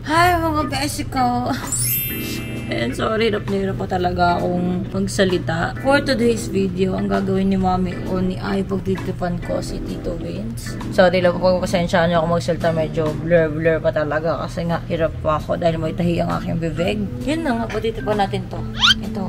Hi mga beshi ko! And sorry, hirap pa talaga akong magsalita. For today's video, ang gagawin ni Mami o ni ay pagtitipan ko si Tito Vince. Sorry lang po, pasensya niyo ako magsalita. Medyo blur pa talaga kasi nga hirap pa ako dahil may tahi ang aking bibig. Yun na nga, pagtitipan natin to. Ito,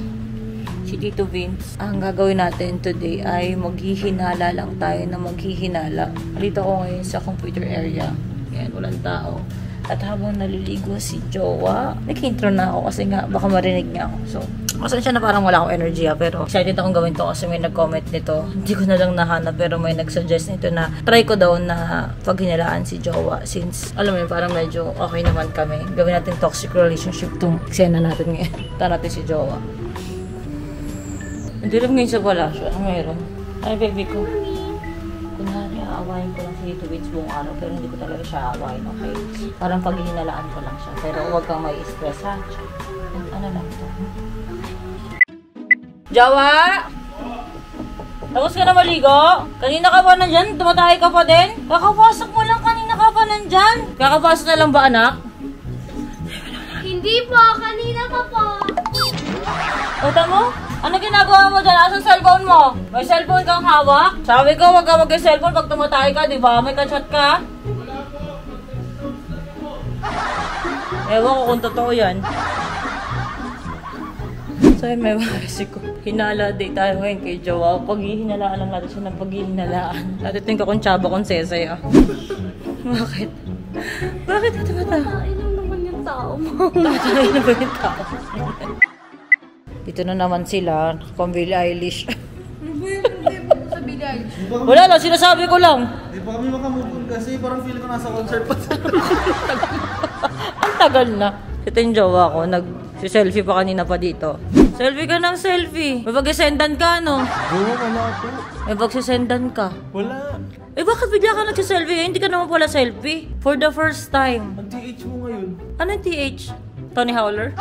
si Tito Vince. Ang gagawin natin today ay maghihinala lang tayo na maghihinala. Dito ko ngayon sa computer area. Yan, walang tao. At habang naliligo si Jowa, nag-intro na ako kasi nga baka marinig niya ako. So, pasensya na parang wala akong energy pero excited akong gawin to kasi may nag-comment nito. Hindi ko na lang nahanap pero may nag-suggest nito na try ko daw na paghinalaan si Jowa since, alam mo yun, parang medyo okay naman kami. Gawin natin toxic relationship tong eksena natin ngayon. Tara natin si Jowa. Hindi lang ngayon sa palasyo. Ano meron? Ay, baby ko. Kunwari, aawain ko lang si Tito Vince buong araw pero hindi ko talaga siya aawain, okay? Parang paghihinalaan ko lang siya pero huwag kang may stress, ha? Ano lang ito? Jawa! Tapos ka na maligo? Kanina ka ba nandyan? Tumatay ka pa din? Kakapasok mo lang, kanina ka pa nandyan? Kakapasok na lang ba, anak? Hindi po, kanina pa po. Tata mo? Ano ginagawa mo dyan? Asan cellphone mo? May cellphone kang hawak? Sabi ko, wag ka mag-cellphone pag tumatay ka, di ba? May kachat ka? Ewan ko kung totoo yan. So, may kasi ko. Hinala day tayo ngayon kay Jowa. Paghihinalaan lang natin siya ng paghihinalaan. Natitin ka kung tsaba kung sesay, ah. Bakit? Bakit ka tumata? Tatay lang naman yung tao mo. Tatay na ba yung tao? Dito na naman sila, pang Billie Eilish. Hindi sa Billie Eilish. Wala lang, sinasabi ko lang. Hindi pa kami makamove on kasi parang feel ko nasa concert pa. Ang tagal na. Ito yung jowa ko, nag-selfie pa kanina pa dito. Selfie ka ng selfie. May pag-sendan ka, no? Oo, wala ako. May pag-sendan ka. Wala. Eh, bakit bigla ka nag-selfie? Hindi ka naman pala selfie. For the first time. Ang TH mo ngayon. Anong TH? Tony Howler?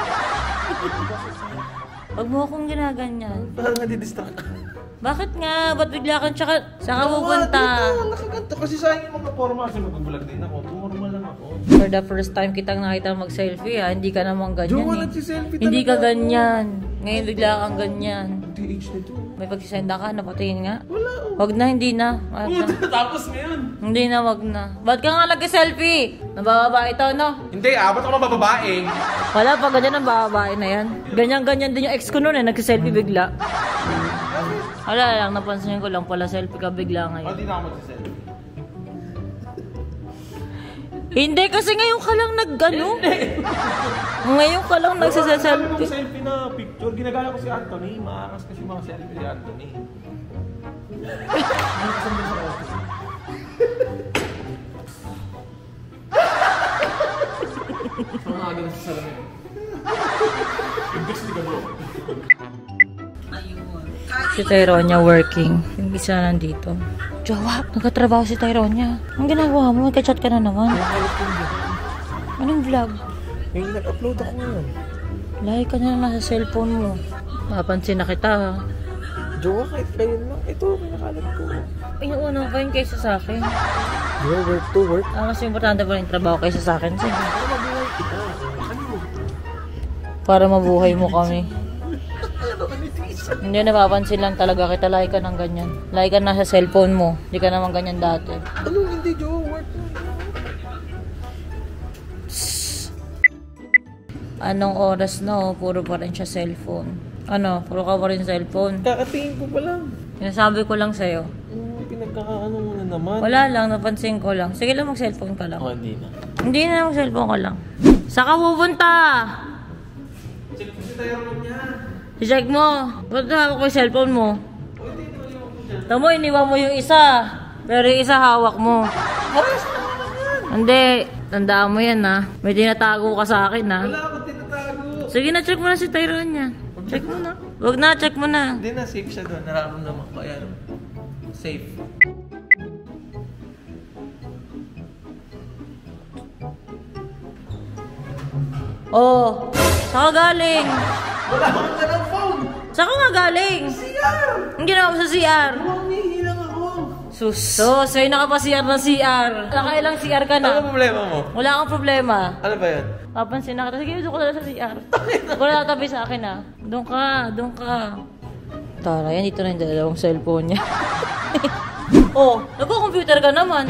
Huwag mo akong ginaganyan. Parang nadidistract ka. Bakit nga? Ba't bigla kang tsaka saan ka pupunta? Dito, nakaganto. Kasi sayang yung mga forma. Kasi magbablog din ako. Pumorma lang ako. For the first time kitang nakita mag-selfie, ha? Hindi ka naman ganyan, Jowa, eh. nagsiselfie Hindi ka talaga ako. ganyan. Ngayon bigla kang ganyan. TH nito. May pagsisenda ka, napatingin nga. Wala. Wag na, hindi na. Wag na. Tapos ngayon. Hindi na, wag na. Ba't ka nga nag-selfie? Nabababa ito, no? Hindi, ba't ako mabababae? Wala pa, ganyan ang bababae na yan. Ganyan-ganyan din yung ex ko noon, eh. Nag-selfie bigla. Wala lang, napansin ko lang pala selfie ka bigla ngayon. Hindi na ako magsiselfie. Hindi, kasi ngayon ka lang nag-ano? Ngayon ka lang nagsiselfie. Selfie na picture. Ginagaya ko si Anthony. Maakas kasi mga selfie ni Anthony. Mga agad sa salamin. Ibig ka bro. Si Tyronia working. Yung isa nandito. Jowa, nagkatrabaho si Tyronia. Ang ginagawa mo? Magka-chat ka na naman. Anong vlog? Yung nag-upload ako ngayon. Lahi ka na lang sa cellphone mo. Mapansin na kita, ha? Jowa, kahit kayo lang. Ito, pinakalat ko. Yung unang kayo kaysa sa akin. Jowa, work to work. Mas importante pa rin yung trabaho kaysa sa akin. Sige. Para mabuhay kita. Ano? Para mabuhay mo kami. Hindi, napapansin lang talaga kita. Lahi ka ng ganyan. Lahi ka na sa cellphone mo. Hindi ka naman ganyan dati. Ano? Hindi, Jowa, work na. Anong oras na, puro pa rin siya cellphone. Ano, puro ka pa rin cellphone. Kakatingin ko pa lang. Sinasabi ko lang sa'yo. Pinagkakaano mo na naman. Wala lang, napansin ko lang. Sige lang, mag-cellphone ka lang. Oh, hindi na. Hindi na, mag-cellphone ka lang. Saan ka pupunta? Check mo si Tyrone niya. I-check mo. Ba't hawak mo yung cellphone mo? Tamo, iniwan mo yung isa. Pero yung isa hawak mo. Hindi. Tandaan mo yan, ha. May tinatago ka sa akin, ha. Wala akong tinatago. Sige na, check mo na si Tyrone niya. Check mo na. Huwag na, check mo na. Hindi na, safe siya doon. Nararamdaman ko. Ayan. Safe. Oh, saan ka galing? Wala akong talang phone. Saan ka nga galing? CR. Ang ginawa mo sa CR? Humihi lang ako. Sus, sa'yo na ka pa CR na CR. Nakailang CR ka na. Ano problema mo? Wala kang problema. Ano ba yan? Papansin na kita. Sige, doon ko na lang sa CR. Wala tatabi sa akin ah. Doon ka. Tara, yan dito na yung dalawang cellphone niya. Oh, nagko-computer ka naman.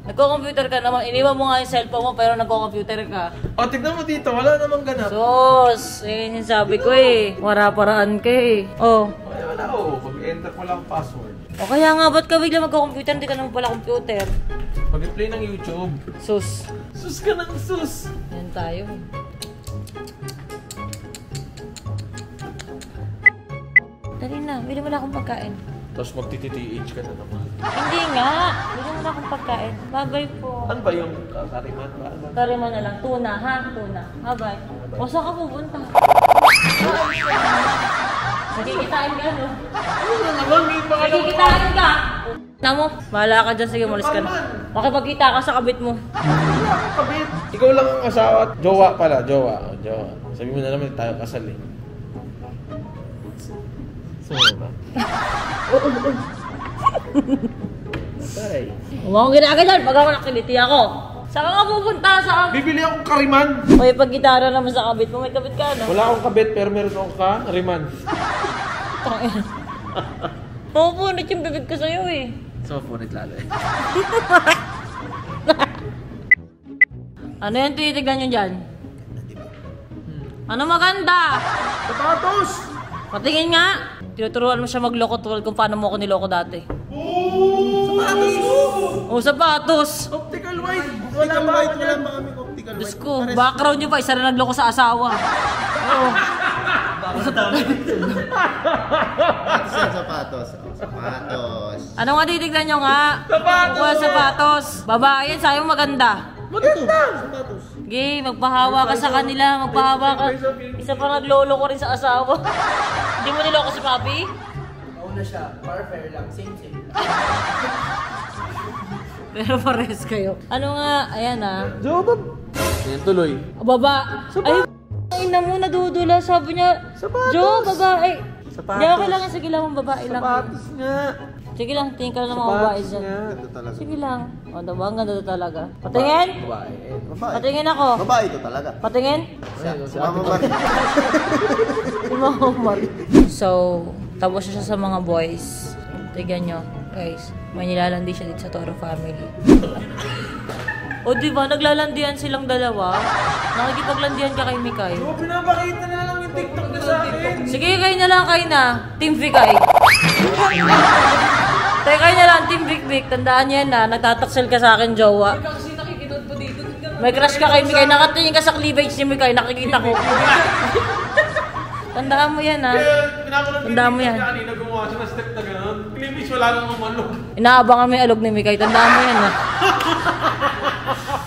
Nagko-computer ka naman. Iniwan mo nga yung cellphone mo pero nagko-computer ka. O, tignan mo dito. Wala namang ganap. Sus, yun yung sabi ko eh. Wara-paraan ka eh. Oh. Ay, wala o. Pag-enter ko lang password. O kaya nga, ba't ka bigla magko-computer? Hindi ka naman pala computer. Pag-play ng YouTube. Sus. Sus ka ng sus. Yan tayo. Dali na, bili mo na akong pagkain. Tapos magti-TTH ka na naman. Hindi nga, bili mo na akong pagkain. Babay po. Ano ba yung kariman ba? Ano? Karima na lang, tuna ha, tuna. Babay. O saan ka pupunta? Nakikitain ka, no? Ano naman? May mga Nakikitain ka! Namo, bahala ka dyan, sige, malis ka na. Makipagkita ka sa kabit mo. kabit. Ikaw lang ang asawa. Jowa pala, jowa. O, jowa. Sabi mo na naman tayo kasal eh. Sino ba? Ay. Huwag akong ginagalan, pag ako nakiliti ako. Saan ka pupunta? Saan? Bibili akong kariman. May pag-gitara naman sa kabit mo, may kabit ka, no? Wala akong kabit pero meron akong kariman. Pupunit yung bibig ko sa'yo eh. So, punit lalo eh. Ano yan tinitignan nyo dyan? Ano maganda? Sapatos! Patingin nga. Tinuturuan mo siya magloko tulad kung paano mo ako niloko dati. Sapatos mo! Oh, sapatos! Optical white! Optical white, wala ba kami optical Diyos white? ko, background nyo pa, isa na nagloko sa asawa. Oh. Sapatos. Sapatos. Ano nga titignan nyo nga? Sapatos! Kuha sapatos. Babae yan, sayang maganda. Maganda! Sapatos. Gay, magpahawa ka sa kanila, magpahawa ka. Isa pa naglolo ko rin sa asawa. Hindi mo niloko si Papi? Mauna siya, parfair lang, same. Pero pares kayo. Ano nga, ayan ah. Jowa! Yan tuloy. Baba. Ay, ina mo, nadudula. Sabi niya, Sapatos. Jo, babae. Sapatos. Hindi, okay lang yan. Sige lang, babae lang. Sapatos nga. Sige lang, tingin ka lang ng mga babae Sapatos dyan. nga. Ganda talaga. Sige lang. O, diba? Ang ganda talaga. Patingin? Babae. Babae. Patingin ako. Babae ito talaga. Patingin? Si Mama Ate Marie. Si Mama Marie. So, tapos siya sa mga boys. Tignan nyo, guys. May nilalandi siya dito sa Toro family. O diba, naglalandian silang dalawa. Nakikipaglandian ka kay Mikay. Oh, pinapakita na lang yung TikTok na sa akin. Sige, kayo na lang kayo na. Team Vikay. Tayo kayo na lang, Team Vic. Tandaan niya na, nagtataksel ka sa akin, jowa. May crush ka kay Mikay. Nakatingin ka sa cleavage ni Mikay. Nakikita ko. Tandaan mo yan, ha? Tandaan mo yan. Kanina gumawa siya na step na gano'n. Cleavage wala nang umalog. Inaabangan mo yung alog ni Mikay. Tandaan mo yan, ha?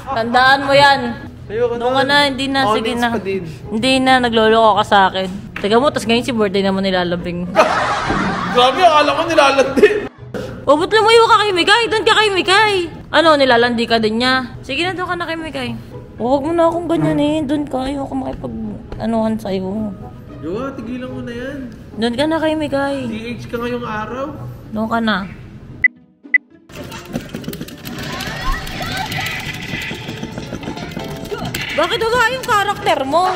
Tandaan mo yan. Ayoko Doon ka na, hindi na, sige Honest na. pa din. Hindi na, nagloloko ka sa akin. Teka mo, tas ngayon si birthday naman nilalabing. Grabe, akala ko nilalandi. O, ba't lumayo ka kay Mikay? Doon ka kay Mikay. Ano, nilalandi ka din niya? Sige na, doon ka na kay Mikay. Huwag mo na akong ganyanin. Doon ka, ayoko makipag-anuhan sa'yo. Jowa, tigilan mo na yan. Doon ka na kay Mikay. TH ka ngayong araw. Doon ka na. Bakit ba yung karakter mo?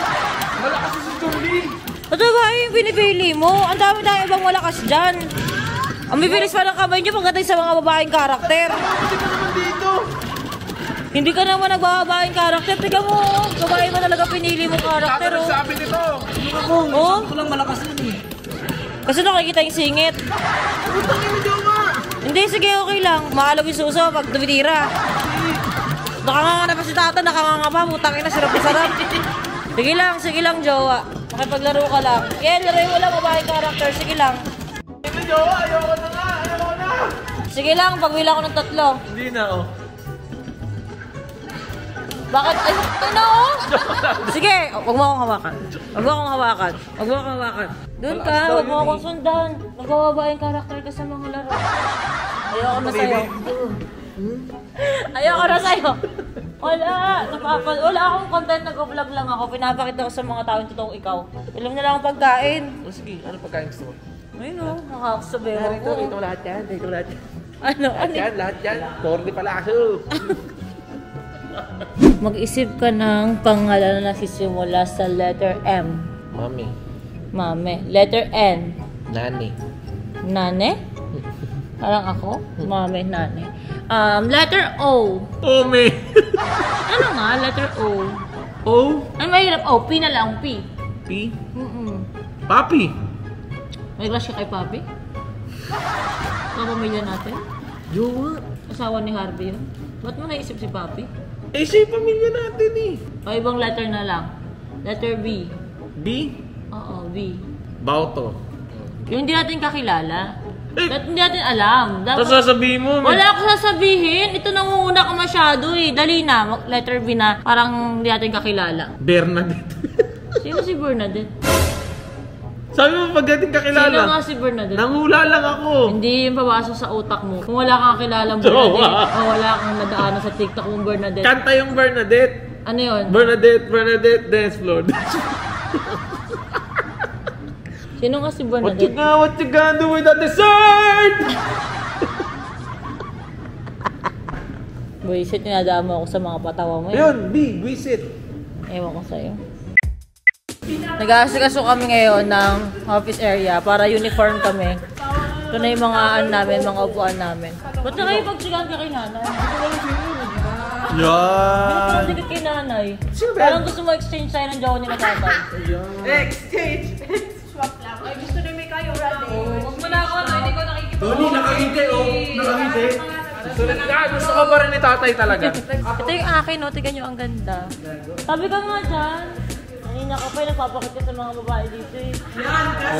Malakas si Julie. Ito ba yung pinipili mo? Ang dami-dami ibang malakas dyan. Ang bibilis pa ng kamay niyo pagdating sa mga babaeng karakter. Hindi ka naman dito. Hindi ka naman nagbababaeng karakter. Tingnan mo, babae mo talaga pinili mong karakter. Ano Oh. sabi nito? Oh? Ako lang malakas yun eh. Kasi nakikita yung singit. Utang mo, Jowa. Hindi, sige, okay lang. Maalaw yung suso pag tumitira. Nakanganga na pa si tata, nakanganga pa. Putang ina, sarap na sarap. Sige lang, jowa. Makipaglaro ka lang. Yeah, laro mo lang babaeng karakter. Sige lang. Hindi, Jowa. Ayoko na nga. Ayoko na. Sige lang, pagwila ko ng 3. Hindi na, oh. Bakit? Ay, ano? Sige, wag mo akong hawakan. Wag mo akong hawakan. Wag mo akong hawakan. Doon ka, wag mo akong sundan. Nagbababaeng karakter ka sa mga laro. Ayoko na sa'yo. Ayoko na sa'yo. Wala akong content, nag-vlog lang ako. Pinapakita ko sa mga tao yung totoong ikaw. Ilam na lang ang pagkain. Oh, sige, ano pagkain gusto mo? Ayun o, nakakasabero ko. Ito lahat yan. Ito lahat yan. Ano? Lahat yan. Corny pala aso. Mag-isip ka ng pangalan na nagsisimula sa letter M. Mami. Mame. Letter N. Nani. Nane? Parang ako? Mame, nane. Letter O. Ome. Ano nga? Letter O. O. Ano mahirap? O. P na lang. P. P. Papi. Papi. May crush ka kay Papi? Kapamilya natin? Jowa. Asawa ni Harvey yun? Ba't mo naisip si Papi? Eh, siya yung pamilya natin eh. O ibang letter na lang. Letter B. B. Oo, B. Bauto. Yung hindi natin kakilala. Eh, Hindi natin alam. tapos sasabihin mo. Wala akong sasabihin. Ito nangunguna ka masyado eh. Dali na. Letter B na. Parang hindi natin kakilala. Bernadette. Sino si Bernadette? Sabi mo pagdating kakilala. Sino nga si Bernadette? Nangula lang ako. Hindi yung papasok sa utak mo. Kung wala kang kakilalang Bernadette, o wala kang nadaanan sa TikTok mong Bernadette. Kanta yung Bernadette. Ano yun? Bernadette, dance floor. Sino nga si What Bernadette? you gonna do with that dessert? Buisit, tinadama ako sa mga patawa mo. Ayun, B, visit. Ewan ko sa'yo. Nag-aasikaso kami ngayon ng office area para uniform kami. Ito na yung mga namin, mga upuan namin. Ba't na kayo pagsigahan ka kay nanay? Hindi Yan. ko dikit kay nanay. Sino ba yan? Parang gusto mo exchange tayo ng jowa ni tatay. Exchange! Swap lang. Ay, gusto na may kayo, Randy. Huwag mo na ako, hindi ko nakikita. Tony, nakangiti oh. Nakangiti. Susunod ka, gusto ko pa rin ni tatay talaga. Ito yung akin, no? Tignan nyo, ang ganda. Sabi ka nga dyan. Kanina ka pa, nagpapakit ka sa mga babae dito eh. Yan, kasi.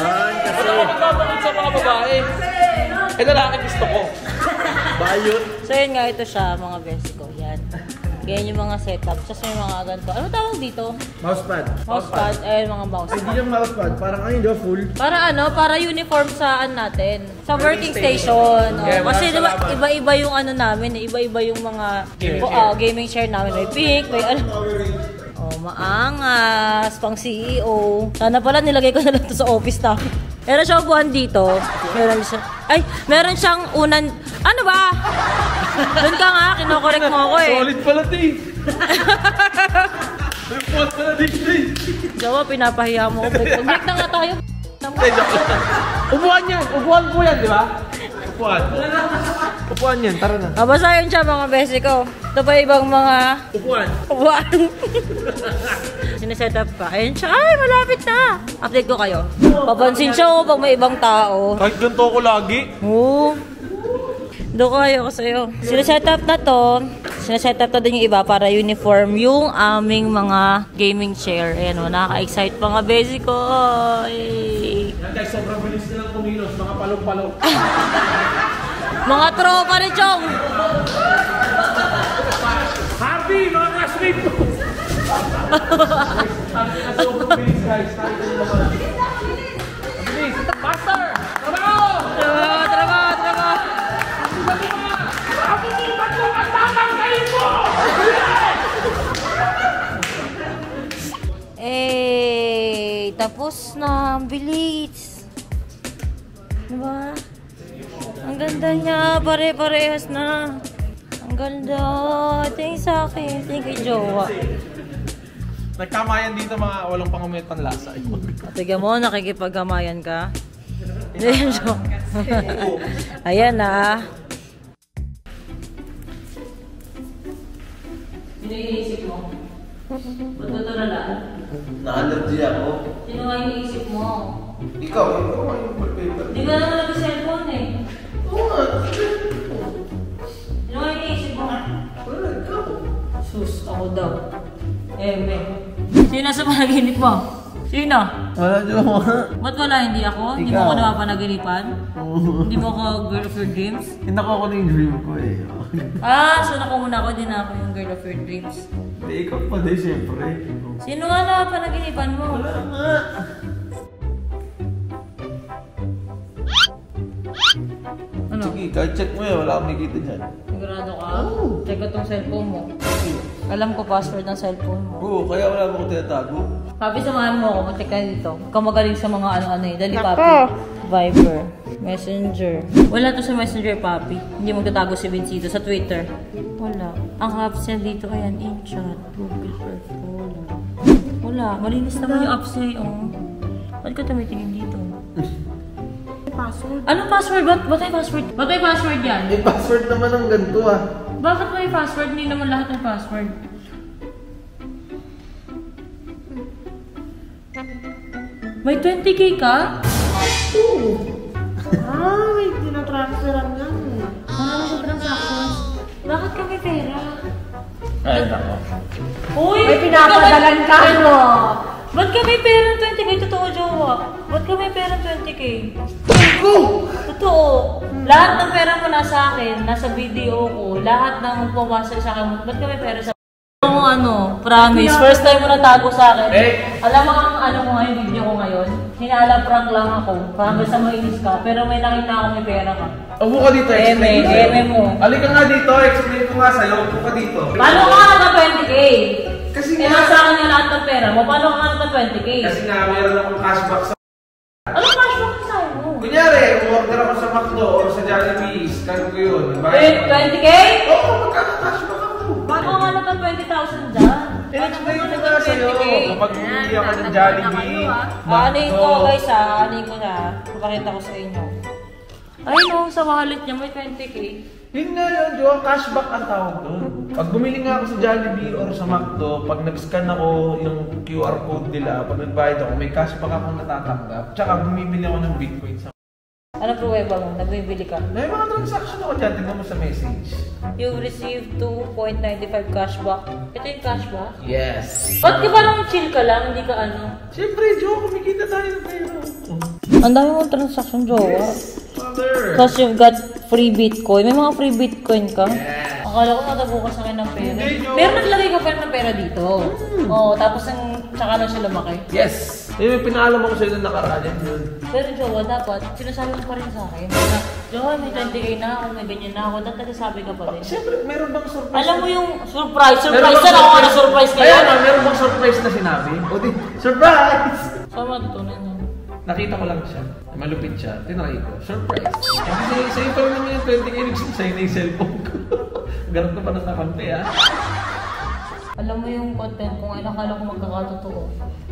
Wala ko magpapakit sa mga babae. Eh, lalaki gusto ko. Bayot. So yun nga, ito siya, mga best ko. Yan. Ganyan yung mga setup. Tapos may mga ganito. Ano tawag dito? Mousepad. Mousepad. Eh, mga mouse. Ay, di yung mousepad. Parang ayun, di ba, full? Para ano? Para uniform saan natin? Sa working station. Oh, Yeah, kasi diba, salamat. iba-iba yung ano namin. Iba-iba yung mga gaming chair namin. May pink, may ano. Oh, maangas. Pang CEO. Sana pala nilagay ko na lang to sa office namin. Meron siyang upuan dito. Meron siyang unan. Ano ba? Doon ka nga, kinokorek mo ako eh. Solid pala, Tay. May pot pala dito eh. Jawa, pinapahiya mo ako. Break na nga tayo. Upuan yan. Upuan po yan, di ba? Upuan. Upuan yan. Tara na. Basta yun siya mga besi ko. Ito pa ibang mga Upuan. upuan. Sineset up ka. Ayun siya. Ay, malapit na. Update ko kayo. Papansin siya pag may ibang tao. Kahit ganito ako lagi. Oo. Doon ko kayo sa'yo. Sineset up na to. Sineset up na din yung iba para uniform yung aming mga gaming chair. Ayan o, nakaka-excite mga besi ko. Ay. Yan guys, sobrang bilis na lang kumilos. Mga palong-palong. Mga tropa ni Chong. Harvey, mga classmate ko. Sobrang bilis guys. Bilis. Master! Trabaho! Trabaho. Eh, tapos na. Ang bilis. Diba? Ang ganda niya. Pare-parehas na. Ang ganda. Ito yung sa akin. Ito yung kay Jowa. Nagkamayan dito mga walang pangumit panlasa. Tignan mo, nakikipagkamayan ka. Ayan na. Sino iniisip mo? Ba't ba ito nalaan? Na-allergy ako. Sino nga iniisip mo? Ikaw nga yung wallpaper. Di ba naman nag-cellphone eh? Oo nga. Sino nga iniisip mo? Wala, ikaw. Sus, ako daw. Sino sa panaginip mo? Sino? Wala, Jowa. Ba't wala hindi ako? Hindi mo Ikaw. ako napapanaginipan? Hindi mo ako girl of your dreams? Hindi ako na yung dream ko eh. So naku muna ako, di na ako yung girl of your dreams. Hindi, ikaw pa din, syempre. Sino nga napapanaginipan mo? Wala nga. Ano? Sige, kahit check mo yan, wala akong nakikita dyan. Sigurado ka? Check ko tong cellphone mo. Alam ko password ng cellphone mo. Oo, kaya wala mo akong tinatago. Papi, samahan mo ako. Mag-check ka dito. Ikaw magaling sa mga ano-ano eh. Dali, Papi. Viber. Messenger. Wala to sa Messenger, papi. Hindi magtatago si Vincito sa Twitter. Wala. Ang apps niya dito, ayan, in chat. Google Portfolio. Wala. Malinis naman yung apps niya, oh. Ba't ka tumitingin dito? Password. Anong password? Ba't may password? Ba't may password yan? May password naman ang ganito ah. Bakit may password? Hindi naman lahat ng password. May 20k ka? May tinatransferan nga. Marami sa transactions. Bakit ka may pera? Ay, nako. Uy! May pinapadalan ka, no? Ba't ka may pera ng 20k? Totoo, jowa. Ba't ka may pera ng 20k? Totoo. Lahat ng pera mo nasa akin, nasa video ko, lahat ng pumasa sa akin, ba't ka may pera sa promise, first time mo natago sa akin. Alam mo ang ko ngayon, video ko ngayon, hinala-prank lang ako, para sa mainis ka, pero may nakita ako may pera ka. Upo ka dito, explain ko sa'yo. mo. Halika nga dito, explain ko nga sa'yo. Upo ka dito. Paano ka naka 20k? Kasi nasa akin yung lahat ng pera mo, paano ka naka 20k? Kasi nga, mayroon akong cashback sa... Anong cashback sa sa'yo mo? Kunyari, umorder ako sa McDo or sa Jollibee, scan ko yun. 20k? Oo, magkaka-cashback ako. Paano ka naka 20,000 dyan? Explain ko nga sa'yo. Kapag bumili ako ng Jollibee, Aanin ko guys aanin ko na. Pakita ko sa inyo. Ay no, sa wallet niya may 20k. Yun nga yun, Jowa, cashback ang tawag doon. Pag bumili nga ako sa Jollibee or sa McDo, pag nag-scan ako yung QR code nila, pag nagbayad ako, may cashback akong natatanggap. Tsaka bumibili ako ng Bitcoin sa... Anong pruweba mo? Nagbibili ka? May mga transaction ako dyan, tignan mo sa message. You received 2.95 cashback. Ito yung cashback? Yes! Ba't ka parang chill ka lang? Hindi ka ano? Siyempre, Jowa, kumikita tayo ng pera. Ang dami mong transaction, jowa. Father! Because you've got free Bitcoin. May mga free Bitcoin ka? Yes. Akala ko natago ka sa akin ng pera. Pero naglagay ka pa ng pera dito. Oo, tapos tsaka lang siya lumaki. Yes! Yung pinaalam ako sa'yo na nakaraan yun. Pero jowa, dapat sinasabi mo pa rin sa akin na, jowa, may 20k na ako, may ganyan na ako. Dapat nagsasabi ka pa rin. Siyempre, meron bang surprise? Alam mo yung surprise? Surprise na ako na surprise kayo. Kaya na, meron bang surprise na sinabi? O di, surprise! Saan matutunan yun? Nakita ko lang siya. Malupit siya. Tinry ko. Surprise! Kasi sa'yo pa rin naman yung 20k, nagsasay na yung cellphone ko. Ganap ko pa na nakampi, ha? Alam mo yung content ko ngayon, akala ko magkakatotoo.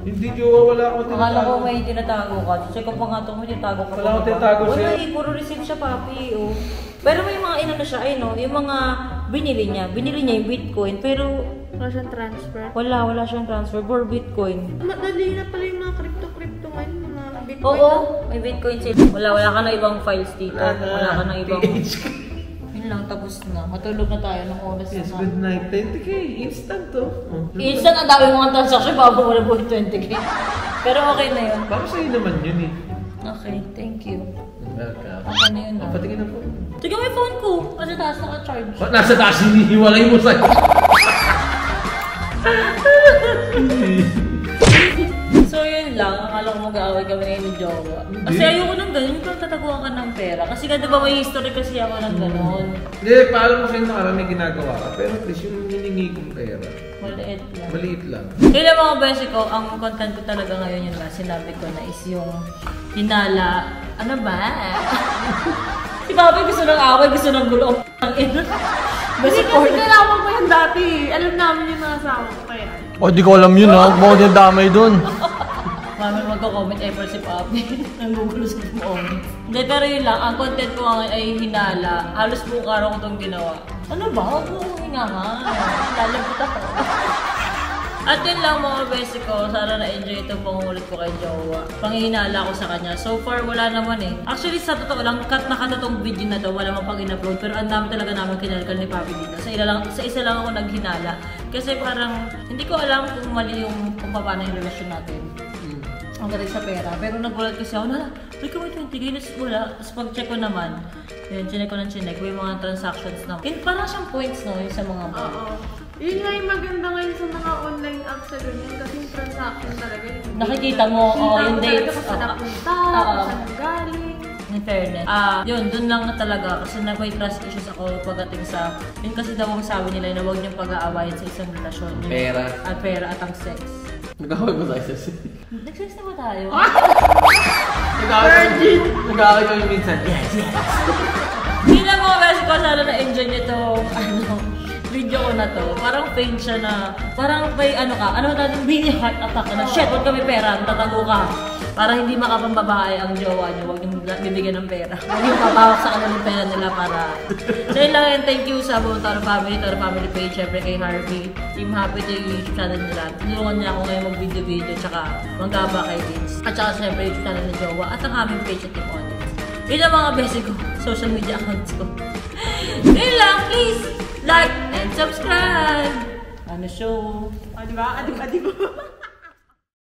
Hindi, Jowa, wala akong tinatago. Akala ko may tinatago ka. Check ko pa nga ito, may tinatago ka. Wala akong tinatago siya. Wala, puro receipt siya, papi. Oh. Pero may mga inano siya, ay no, yung mga binili niya. Binili niya yung Bitcoin, pero... Wala siyang transfer. Wala siyang transfer for Bitcoin. Madali na pala yung mga crypto ngayon, mga Bitcoin. Oo, may Bitcoin sale. Wala ka na ibang files dito. Wala ka na ibang... Yun lang, tapos na. Matulog na tayo ng oras na. Yes, good night. 20k, instant to. Instant, ang dami mga transaction, bago wala po yung 20k. Pero okay na yun. Para sa'yo naman yun eh. Okay, thank you. Welcome. Okay na yun na. Patingin na po. Sige, may phone ko. Kasi taas naka-charge. Ba't nasa taas hinihiwalay mo sa'yo? So yun lang, akala ko mag-aaway kami ngayon ni Jowa. Kasi ayoko nang ganun, yung tataguan ka ng pera. Kasi nga diba may history kasi ako ng gano'n. Hindi, paalam mo sa'yo nakaraan may ginagawa ka. Pero at least yung hiningi kong pera, Maliit lang. maliit lang. Kaya mga besi ko, ang content ko talaga ngayon yun nga, sinabi ko na is yung hinala. Ano ba? Si Papi gusto ng away, gusto ng gulo. Ang ina. Kasi kailangan mo yan dati. Alam namin yung mga asawa ko kaya. O, di ko alam yun ha. Huwag mo ko damay dun. Mami magko-comment ever si Papi. Nanggugulo sa comment. Hindi, pero yun lang. Ang content ko ngayon ay hinala. Halos buong araw ko itong ginawa. Ano ba? Huwag mo kong hingahan. Lalabot ako. At yun lang mga besi ko. Sana na-enjoy itong pangulit ko kay Jowa. Panghihinala ko sa kanya. So far, wala naman eh. Actually, sa totoo lang, cut na itong video na to. Wala mang pag-in-upload. Pero ang dami talaga namin kinalkal ni Papi dito. Sa isa lang ako naghinala. Kasi parang, hindi ko alam kung mali yung kung paano yung relasyon natin. Ang galing sa pera. Pero nagulat kasi ako, may kamay 20k, wala. Tapos pag-check ko naman, yun, chinek ko ng chinek, may mga transactions na. Parang siyang points, no, yung sa mga bank. Oo. Yun nga yung maganda ngayon sa mga online apps sa ganyan kasi yung transaction talaga. Nakikita mo, yung dates. Kung saan napunta, kung saan galing. In fairness. Yun, dun lang na talaga. Kasi may trust issues ako pagdating sa, yun kasi daw ang sabi nila na huwag niyong pag-aawayan sa isang relasyon. Yung, Pera. Pera at ang sex. Nag-away ba tayo sa Nag-sex na ba tayo? Nag-aaway kami minsan. Yes, yes. Hindi lang mga beses ko, sana na-enjoy nyo itong video ko na to. Parang faint siya na, parang may ano ka, ano natin, mini heart attack ka na, shit, huwag kami pera, tatago ka. Para hindi makapambabae ang jowa nyo, huwag nyo bibigyan ng pera. Huwag nyo papawak sa kanila ng pera nila para... So yun lang yun, thank you sa buong Taro Family page, syempre kay Harvey. Team Happy to yung YouTube channel nila. Tulungan niya ako ngayon mag-video-video, tsaka manggaba kay Vince. At tsaka syempre YouTube channel ni Jowa at ang aming page at Team Audience. Yun ang mga basic ko, social media accounts ko. Yun lang, please like and subscribe! Ano show? O, diba? Adiba?